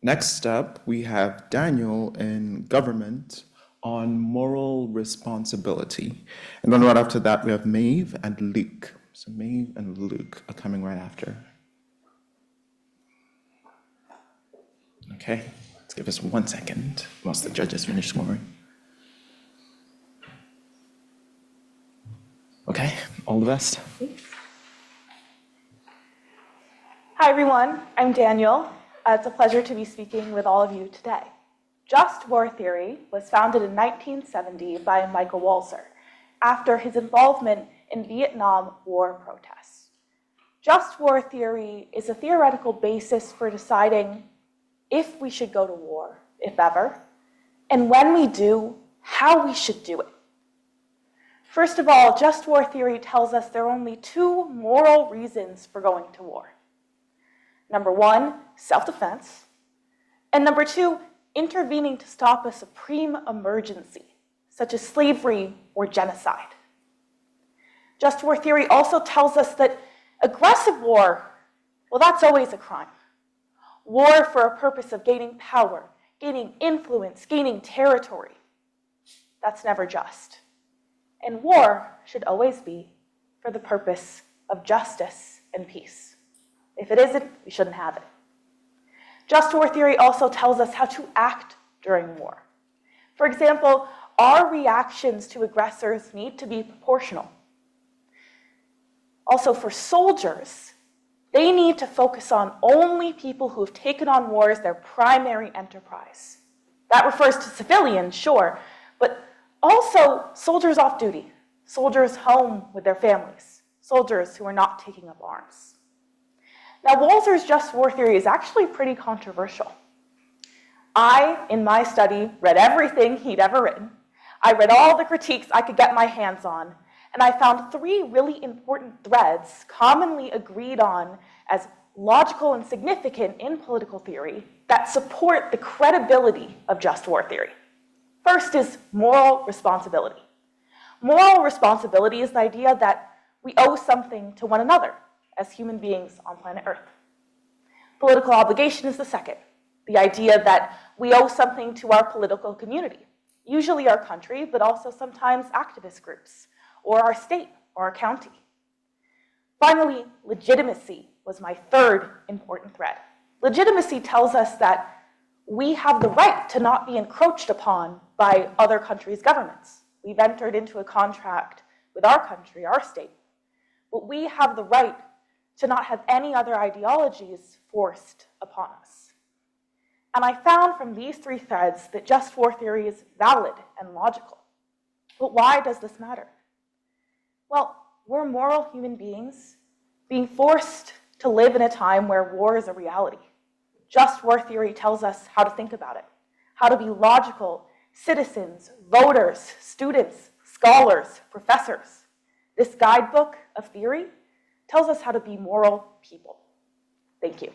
Next up, we have Daniel in government on moral responsibility. And then right after that, we have Maeve and Luke. So Maeve and Luke are coming right after. Okay, let's give us 1 second whilst the judges finish scoring. Okay, all the best. Hi, everyone. I'm Daniel. It's a pleasure to be speaking with all of you today. Just war theory was founded in 1970 by Michael Walzer after his involvement in Vietnam War protests. Just war theory is a theoretical basis for deciding if we should go to war, if ever, and when we do, how we should do it. First of all, just war theory tells us there are only two moral reasons for going to war. Number one, self-defense, and number two, intervening to stop a supreme emergency, such as slavery or genocide. Just war theory also tells us that aggressive war, well, that's always a crime. War for a purpose of gaining power, gaining influence, gaining territory, that's never just. And war should always be for the purpose of justice and peace. If it isn't, we shouldn't have it. Just war theory also tells us how to act during war. For example, our reactions to aggressors need to be proportional. Also, for soldiers, they need to focus on only people who have taken on war as their primary enterprise. That refers to civilians, sure, but also soldiers off duty, soldiers home with their families, soldiers who are not taking up arms. Now, Walzer's just war theory is actually pretty controversial. I, in my study, read everything he'd ever written. I read all the critiques I could get my hands on, and I found three really important threads commonly agreed on as logical and significant in political theory that support the credibility of just war theory. First is moral responsibility. Moral responsibility is the idea that we owe something to one another as human beings on planet Earth. Political obligation is the second, the idea that we owe something to our political community, usually our country, but also sometimes activist groups, or our state, or our county. Finally, legitimacy was my third important thread. Legitimacy tells us that we have the right to not be encroached upon by other countries' governments. We've entered into a contract with our country, our state, but we have the right to not have any other ideologies forced upon us. And I found from these three threads that just war theory is valid and logical. But why does this matter? Well, we're moral human beings being forced to live in a time where war is a reality. Just war theory tells us how to think about it, how to be logical citizens, voters, students, scholars, professors. This guidebook of theory tells us how to be moral people. Thank you.